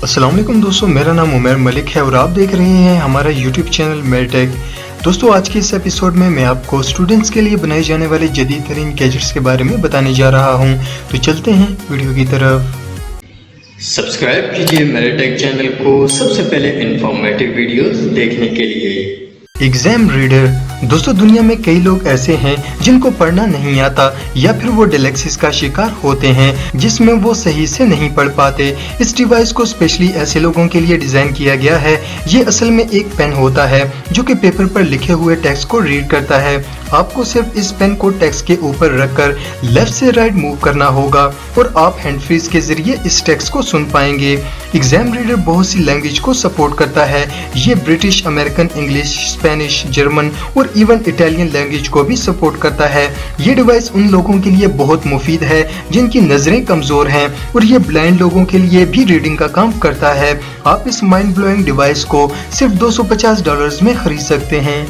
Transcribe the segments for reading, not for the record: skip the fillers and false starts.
अस्सलाम वालेकुम दोस्तों, मेरा नाम उमर मलिक है और आप देख रहे हैं हमारा यूट्यूब चैनल मेरटेक। दोस्तों, आज के इस एपिसोड में मैं आपको स्टूडेंट्स के लिए बनाए जाने वाले जदीद तरीन गैजेट्स के बारे में बताने जा रहा हूं। तो चलते हैं वीडियो की तरफ। सब्सक्राइब कीजिए मेरटेक चैनल को सबसे पहले इंफॉर्मेटिव वीडियोस देखने के लिए। Exam reader. दोस्तों, दुनिया में कई लोग ऐसे हैं जिनको पढ़ना नहीं आता या फिर वो डिलेक्सिस का शिकार होते हैं जिसमें वो सही से नहीं पढ़ पाते। इस डिवाइस को स्पेशली ऐसे लोगों के लिए डिजाइन किया गया है। ये असल में एक पेन होता है जो कि पेपर पर लिखे हुए टेक्स्ट को रीड करता है। आपको सिर्फ इस पेन को टेक्स्ट के ऊपर रखकर लेफ्ट से राइट मूव करना होगा और आप हैंड फ्रीज के जरिए इस टेक्स्ट को सुन पाएंगे। एग्जाम रीडर बहुत सी लैंग्वेज को सपोर्ट करता है। ये British, American, English, Spanish, German और इवन इटालियन लैंग्वेज को भी सपोर्ट करता है। ये डिवाइस उन लोगों के लिए बहुत मुफीद है जिनकी नजरें कमजोर हैं और ये ब्लाइंड लोगों के लिए भी रीडिंग का काम करता है। आप इस माइंड ब्लोइंग डिवाइस को सिर्फ $250 में खरीद सकते हैं।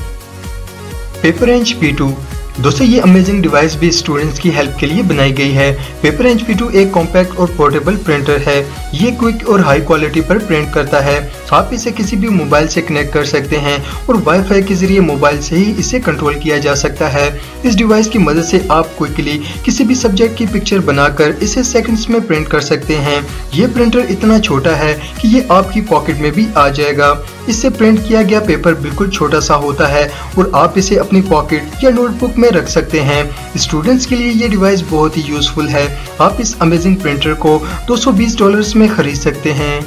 पेपरएंच P2। दोस्तों, ये अमेजिंग डिवाइस भी स्टूडेंट्स की हेल्प के लिए बनाई गई है। पेपरएंच P2 एक कॉम्पैक्ट और पोर्टेबल प्रिंटर है। ये क्विक और हाई क्वालिटी पर प्रिंट करता है। आप इसे किसी भी मोबाइल से कनेक्ट कर सकते हैं और वाईफाई के जरिए मोबाइल से ही इसे कंट्रोल किया जा सकता है। इस डिवाइस की मदद से आप क्विकली किसी भी सब्जेक्ट की पिक्चर बनाकर इसे सेकंड्स में प्रिंट कर सकते हैं। ये प्रिंटर इतना छोटा है कि ये आपकी पॉकेट में भी आ जाएगा। इससे प्रिंट किया गया पेपर बिल्कुल छोटा सा होता है और आप इसे अपनी पॉकेट या नोटबुक में रख सकते हैं। स्टूडेंट्स के लिए ये डिवाइस बहुत ही यूजफुल है। आप इस अमेजिंग प्रिंटर को $220 में खरीद सकते हैं।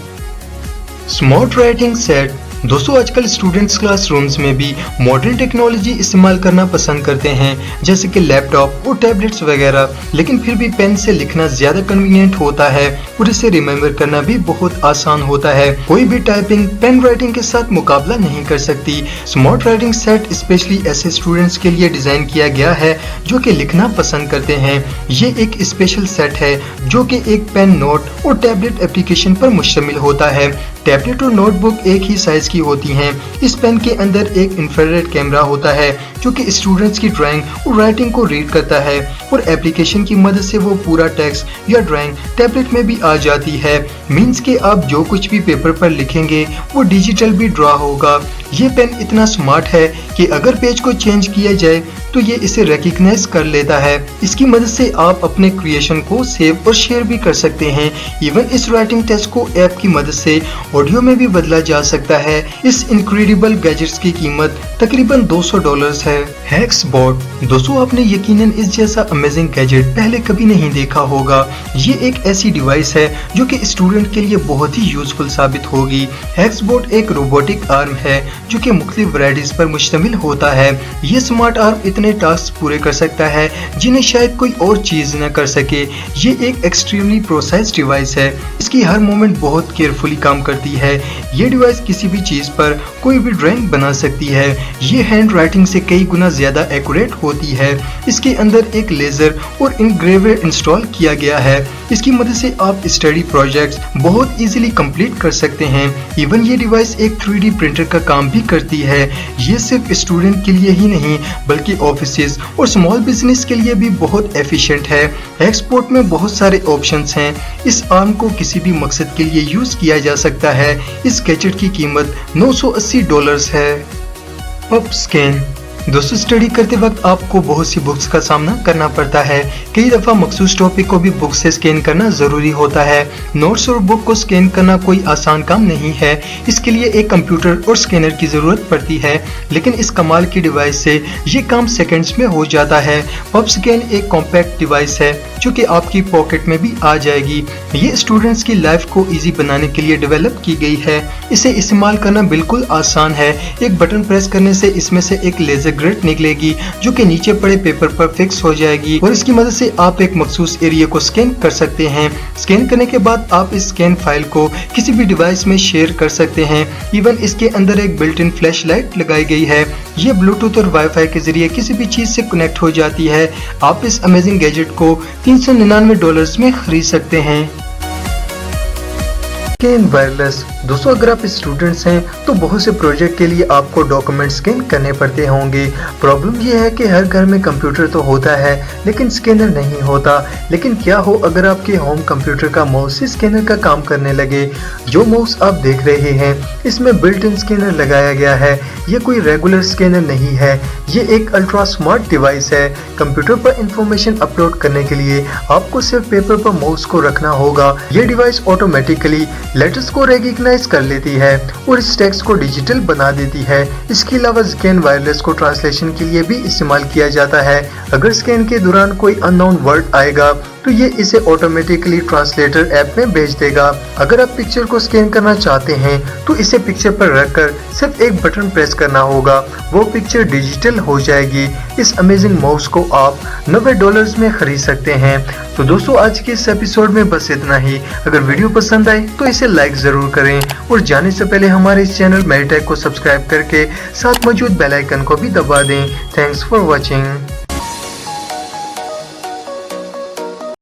Smart writing set. दोस्तों, आजकल स्टूडेंट्स क्लासरूम्स में भी मॉडर्न टेक्नोलॉजी इस्तेमाल करना पसंद करते हैं, जैसे कि लैपटॉप और टैबलेट्स वगैरह, लेकिन फिर भी पेन से लिखना ज्यादा कन्वीनियंट होता है और इसे रिमेम्बर करना भी बहुत आसान होता है। कोई भी टाइपिंग पेन राइटिंग के साथ मुकाबला नहीं कर सकती। स्मार्ट राइटिंग सेट स्पेशली ऐसे स्टूडेंट्स के लिए डिजाइन किया गया है जो कि लिखना पसंद करते हैं। ये एक स्पेशल सेट है जो कि एक पेन, नोट और टैबलेट एप्लीकेशन पर मुश्तमिल होता है। टैबलेट और नोटबुक एक ही साइज की होती हैं। इस पेन के अंदर एक इंफ्रारेड कैमरा होता है जो कि स्टूडेंट्स की ड्राइंग और राइटिंग को रीड करता है और एप्लीकेशन की मदद से वो पूरा टेक्स्ट या ड्राइंग टैबलेट में भी आ जाती है। मींस कि आप जो कुछ भी पेपर पर लिखेंगे वो डिजिटल भी ड्रा होगा। ये पेन इतना स्मार्ट है कि अगर पेज को चेंज किया जाए तो ये इसे रिकॉग्नाइज कर लेता है। इसकी मदद से आप अपने क्रिएशन को सेव और शेयर भी कर सकते हैं। इवन इस राइटिंग टेक्स्ट को ऐप की मदद से ऑडियो में भी बदला जा सकता है। इस इनक्रेडिबल गैजेट्स की कीमत तकरीबन $200 है। हेक्सबॉट। दोस्तों, आपने यकीनन इस जैसा अमेजिंग गैजेट पहले कभी नहीं देखा होगा। ये एक ऐसी डिवाइस है जो कि स्टूडेंट के लिए बहुत ही यूजफुल साबित होगी। हेक्सबॉट एक रोबोटिक आर्म है जो कि मुख्तलिफ वैराइटीज पर मुश्तमिल होता है। ये स्मार्ट आर्म इतने टास्क पूरे कर सकता है जिन्हें शायद कोई और चीज न कर सके। ये एक एक्सट्रीमली प्रोसेस्ड डिवाइस है। इसकी हर मूवमेंट बहुत केयरफुली काम करती है। ये डिवाइस किसी भी चीज पर कोई भी ड्राइंग बना सकती है। ये हैंड राइटिंग से कई गुना ज्यादा एक्यूरेट होती है। इसके अंदर एक लेजर और इनग्रेवर इंस्टॉल किया गया है। इसकी मदद से आप स्टडी प्रोजेक्ट्स बहुत इजीली कंप्लीट कर सकते हैं। इवन ये डिवाइस एक 3D प्रिंटर का काम भी करती है। ये सिर्फ स्टूडेंट के लिए ही नहीं बल्कि ऑफिसेज और स्मॉल बिजनेस के लिए भी बहुत एफिशिएंट है। एक्सपोर्ट में बहुत सारे ऑप्शंस हैं। इस आर्म को किसी भी मकसद के लिए यूज किया जा सकता है। इस गैजेट की कीमत $980 है। Pub scan. दोस्तों, स्टडी करते वक्त आपको बहुत सी बुक्स का सामना करना पड़ता है। कई दफा मखसूस टॉपिक को भी बुक से स्कैन करना जरूरी होता है। नोट्स और बुक को स्कैन करना कोई आसान काम नहीं है। इसके लिए एक कंप्यूटर और स्कैनर की जरूरत पड़ती है, लेकिन इस कमाल की डिवाइस से ये काम सेकंड्स में हो जाता है। पब स्कैन एक कॉम्पैक्ट डिवाइस है जो कि आपकी पॉकेट में भी आ जाएगी। ये स्टूडेंट्स की लाइफ को इजी बनाने के लिए डेवलप की गई है। इसे इस्तेमाल करना बिल्कुल आसान है। एक बटन प्रेस करने से इसमें से एक लेजर ग्रिड निकलेगी जो कि नीचे पड़े पेपर पर फिक्स हो जाएगी और इसकी मदद से आप एक मखसूस एरिया को स्कैन कर सकते हैं। स्कैन करने के बाद आप इस स्कैन फाइल को किसी भी डिवाइस में शेयर कर सकते हैं। इवन इसके अंदर एक बिल्ट इन फ्लैश लाइट लगाई गई है। ये ब्लूटूथ और वाईफाई के जरिए किसी भी चीज से कनेक्ट हो जाती है। आप इस अमेजिंग गैजेट को $399 में खरीद सकते हैं। Scan wireless. दोस्तों अगर आप स्टूडेंट्स हैं तो बहुत से प्रोजेक्ट के लिए आपको डॉक्यूमेंट स्कैन करने पड़ते होंगे। प्रॉब्लम ये है कि हर घर में कंप्यूटर तो होता है लेकिन स्कैनर नहीं होता। लेकिन क्या हो अगर आपके होम कंप्यूटर का माउस स्कैनर का काम करने लगे। जो माउस आप देख रहे हैं इसमें बिल्ट इन स्कैनर लगाया गया है। ये कोई रेगुलर स्कैनर नहीं है, ये एक अल्ट्रा स्मार्ट डिवाइस है। कंप्यूटर पर इंफॉर्मेशन अपलोड करने के लिए आपको सिर्फ पेपर पर माउस को रखना होगा। ये डिवाइस ऑटोमेटिकली लेटर्स को रिकॉग्नाइज कर लेती है और इस टेक्स्ट को डिजिटल बना देती है। इसके अलावा स्कैन वायरलेस को ट्रांसलेशन के लिए भी इस्तेमाल किया जाता है। अगर स्कैन के दौरान कोई अननोन वर्ड आएगा तो ये इसे ऑटोमेटिकली ट्रांसलेटर ऐप में भेज देगा। अगर आप पिक्चर को स्कैन करना चाहते हैं तो इसे पिक्चर पर रखकर सिर्फ एक बटन प्रेस करना होगा, वो पिक्चर डिजिटल हो जाएगी। इस अमेजिंग माउस को आप $90 में खरीद सकते हैं। तो दोस्तों आज के इस एपिसोड में बस इतना ही। अगर वीडियो पसंद आए तो इसे लाइक जरूर करें और जाने से पहले हमारे इस चैनल मेरिटेक को सब्सक्राइब करके साथ मौजूद बेल आइकन को भी दबा दें। Thanks for watching.